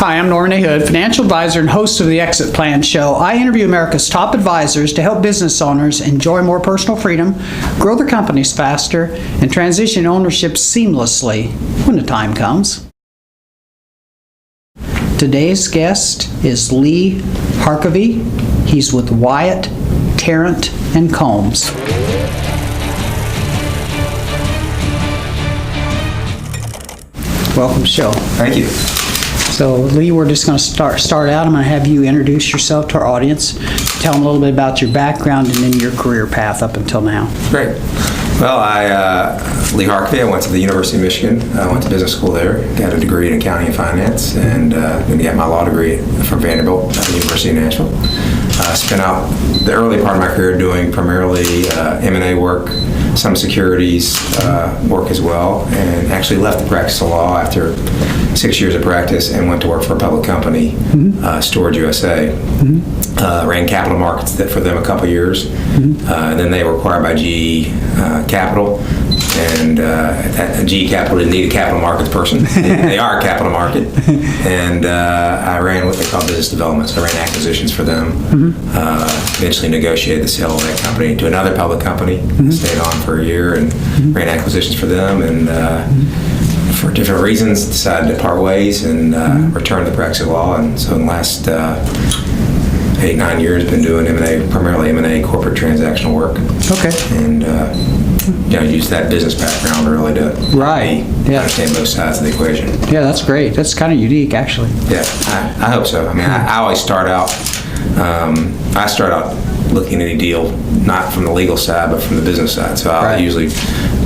Hi, I'm Norman A. Hood, financial advisor and host of the Exit Plan Show. I interview America's top advisors to help business owners enjoy more personal freedom, grow their companies faster, and transition ownership seamlessly when the time comes. Today's guest is Lee Harkavy. He's with Wyatt, Tarrant Combs. Welcome to the show. Thank you. So, Lee, we're just going to start out. I'm going to have you introduce yourself to our audience, tell them a little bit about your background and then your career path up until now. Great. Well, Lee Harkavy. I went to the University of Michigan. I went to business school there, got a degree in accounting and finance, and then got my law degree from Vanderbilt at the University of Nashville. Spent out the early part of my career doing primarily M&A work, some securities work as well, and actually left the practice of law after 6 years of practice and went to work for a public company, Storage USA. Ran capital markets for them a couple years, and then they were acquired by GE Capital, and GE Capital didn't need a capital markets person. They are a capital market, and I ran what they call business development, so I ran acquisitions for them. Eventually negotiated the sale of that company to another public company, stayed on for a year and ran acquisitions for them, and for different reasons decided to part ways and return to the practice of law. And so in the last 8-9 years been doing M&A, primarily M&A corporate transactional work. Okay. And use that business background really to understand both sides of the equation. Yeah, that's great. That's kind of unique, actually. Yeah, I hope so. I mean, I always start out looking at any deal not from the legal side but from the business side. So I'll usually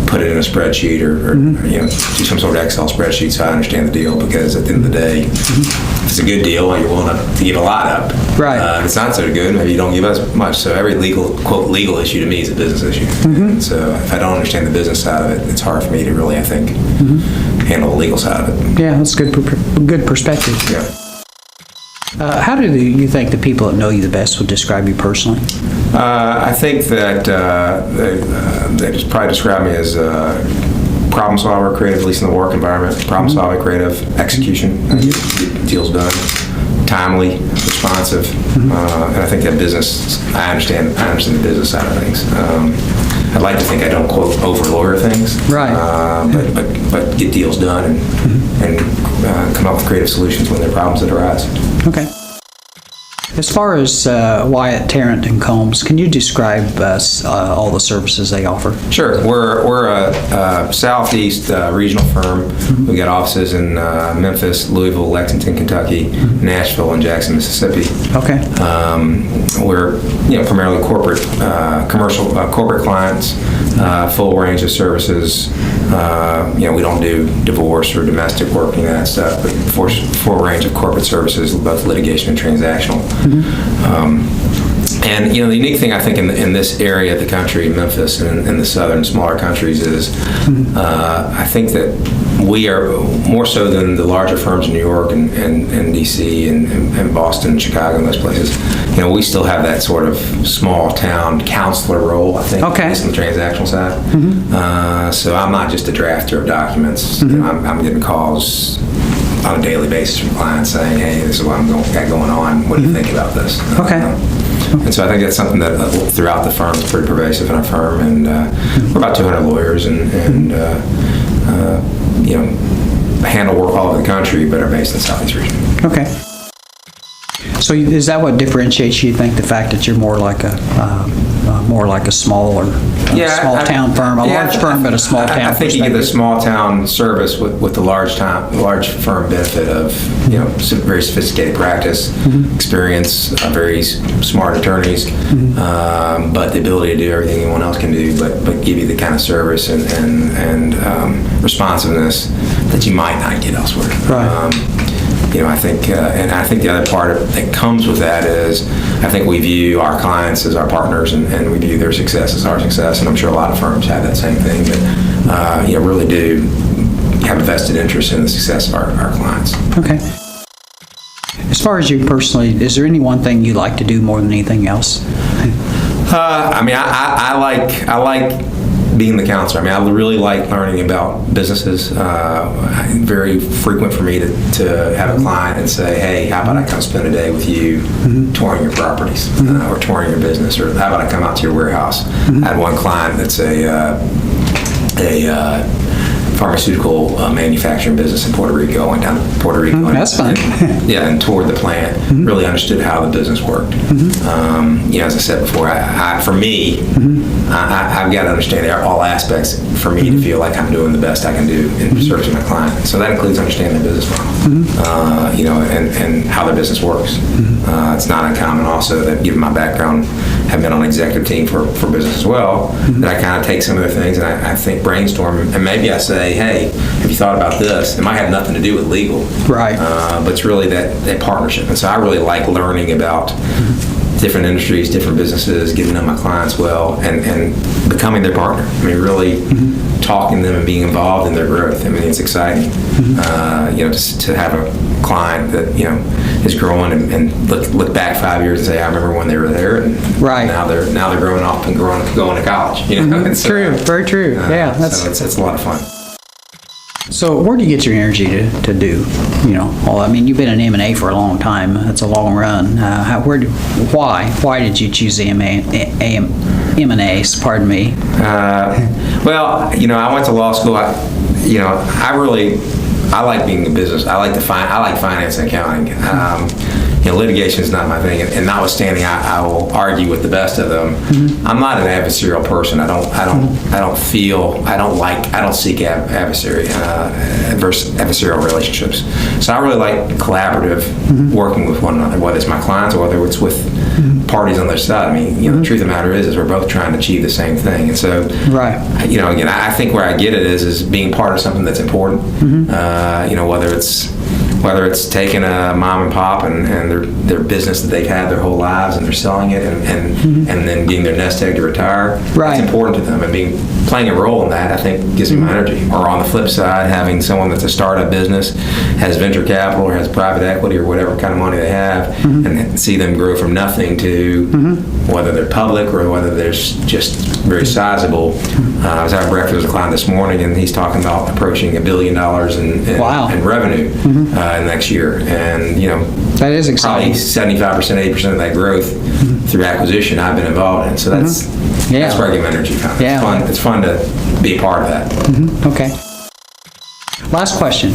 put it in a spreadsheet or do some sort of Excel spreadsheet so I understand the deal, because at the end of the day, if it's a good deal, you're willing to give a lot up. Right. If it's not so good, maybe you don't give as much. So every quote legal issue to me is a business issue. And so if I don't understand the business side of it, it's hard for me to really, I think, handle the legal side of it. Yeah, that's good perspective. Yeah. How do you think the people that know you the best would describe you personally? I think that they just probably describe me as a problem solver, creative, at least in the work environment. Problem solving, creative, execution, get deals done, timely, responsive, and I think that business. I understand the business side of things. I'd like to think I don't quote over lawyer things, right? But get deals done and come up with creative solutions when there are problems that arise. Okay. As far as Wyatt, Tarrant Combs, can you describe all the services they offer? Sure. We're a Southeast regional firm. We've got offices in Memphis, Louisville, Lexington, Kentucky, Nashville, and Jackson, Mississippi. Okay. We're primarily corporate, commercial corporate clients, full range of services. We don't do divorce or domestic work and that stuff, but full range of corporate services, both litigation and transactional. And the unique thing I think in this area of the country, Memphis and the southern smaller countries, is I think that we are more so than the larger firms in New York and DC and Boston and Chicago and those places. We still have that sort of small town counselor role, I think, at least on the transactional side. So I'm not just a drafter of documents. I'm getting calls on a daily basis from clients saying, "Hey, this is what I've got going on. What do you think about this?" And so I think that's something that throughout the firm is pretty pervasive in our firm, and we're about 200 lawyers and handle work all over the country, but are based in the Southeast region. Okay. So is that what differentiates you? Think the fact that you're more like a small town firm, a large firm, but a small town. I think you get the small town service with the large firm benefit of very sophisticated practice, experience, very smart attorneys, but the ability to do everything anyone else can do, but give you the kind of service and responsiveness that you might not get elsewhere. Right. I think, and I think the other part that comes with that is, I think we view our clients as our partners, and we view their success as our success, and I'm sure a lot of firms have that same thing, but really do have a vested interest in the success of our clients. Okay. As far as you personally, is there any one thing you like to do more than anything else? I like being the counselor. I mean, I really like learning about businesses. Very frequent for me to have a client and say, hey, how about I come spend a day with you touring your properties or touring your business, or how about I come out to your warehouse. I had one client that's a pharmaceutical manufacturing business in Puerto Rico. I went down to Puerto Rico. That's fun. And toured the plant. Really understood how the business worked. As I said before, for me, I've got to understand all aspects for me to feel like I'm doing the best I can do in serving my client. So that includes understanding their business model, and how their business works. It's not uncommon also that, given my background, have been on an executive team for business as well, that I kind of take some of the things and I think brainstorm, and maybe I say, hey, have you thought about this? It might have nothing to do with legal, right? But it's really that partnership. And so I really like learning about different industries, different businesses, getting to know my clients well, and becoming their partner. I mean, really talking to them and being involved in their growth. I mean, it's exciting, to have a client that, is growing and look back 5 years and say, I remember when they were there, and now they're growing up and going to college. True, very true. So it's a lot of fun. So where do you get your energy to do, I mean, you've been in M&A for a long time. That's a long run. Why did you choose the M&As, pardon me? Well, I went to law school. I like being in business. I like finance and accounting. Litigation is not my thing, and notwithstanding, I will argue with the best of them. I'm not an adversarial person. I don't seek adversarial relationships. So I really like collaborative working with one another, whether it's my clients or whether it's with parties on their side. I mean, the truth of the matter is we're both trying to achieve the same thing. And so, again, I think where I get it is being part of something that's important. Whether it's taking a mom and pop and their business that they've had their whole lives and they're selling it and then getting their nest egg to retire. It's important to them, and playing a role in that, I think, gives me my energy. Or on the flip side, having someone that's a startup business, has venture capital or has private equity or whatever kind of money they have, and see them grow from nothing to whether they're public or whether they're just very sizable. I was having breakfast with a client this morning, and he's talking about approaching $1 billion in revenue next year, and that is exciting. Probably 75%, 80% of that growth through acquisition I've been involved in. So that's where I get my energy from. It's fun to be a part of that. Okay. Last question.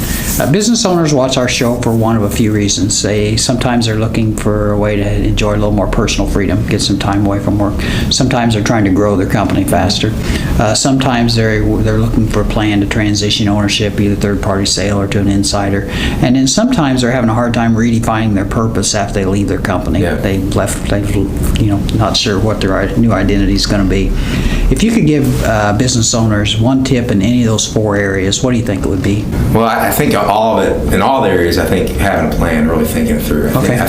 Business owners watch our show for one of a few reasons. Sometimes they're looking for a way to enjoy a little more personal freedom, get some time away from work. Sometimes they're trying to grow their company faster. Sometimes they're looking for a plan to transition ownership, either third-party sale or to an insider. And then sometimes they're having a hard time redefining their purpose after they leave their company. They've not sure what their new identity is going to be. If you could give business owners one tip in any of those 4 areas, what do you think it would be? Well, I think all of it, in all the areas, I think having a plan, really thinking it through. I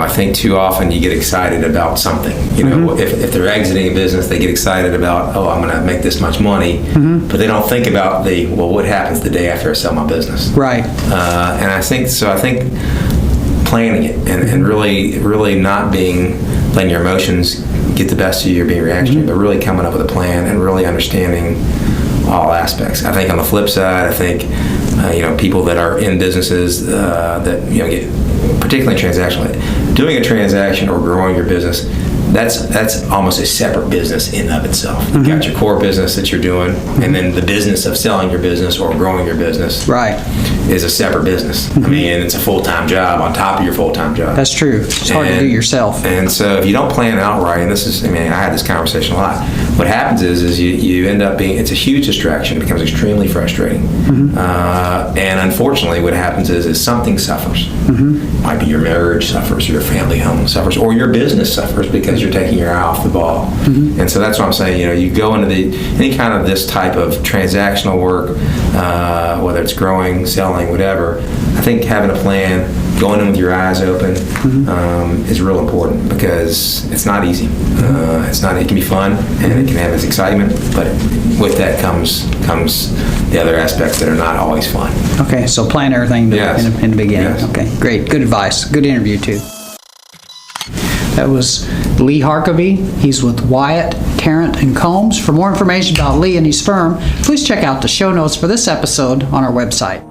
think too often you get excited about something. If they're exiting a business, they get excited about, I'm going to make this much money, but they don't think about what happens the day after I sell my business. Right. And I think planning it and really not letting your emotions get the best of you or being reactionary, but really coming up with a plan and really understanding all aspects. I think on the flip side, I think people that are in businesses that get particularly transactional, doing a transaction or growing your business, that's almost a separate business in and of itself. You've got your core business that you're doing, and then the business of selling your business or growing your business is a separate business. I mean, and it's a full-time job on top of your full-time job. That's true. It's hard to do yourself. And so if you don't plan out right, and I had this conversation a lot, what happens is you end up it's a huge distraction. It becomes extremely frustrating. And unfortunately, what happens is something suffers. It might be your marriage suffers, or your family home suffers, or your business suffers because you're taking your eye off the ball. And so that's what I'm saying. You go into any kind of this type of transactional work, whether it's growing, selling, whatever. I think having a plan, going in with your eyes open, is real important, because it's not easy. It can be fun and it can have its excitement, but with that comes the other aspects that are not always fun. Okay, so plan everything in the beginning. Okay, great. Good advice. Good interview too. That was Lee Harkavy. He's with Wyatt, Tarrant Combs. For more information about Lee and his firm, please check out the show notes for this episode on our website.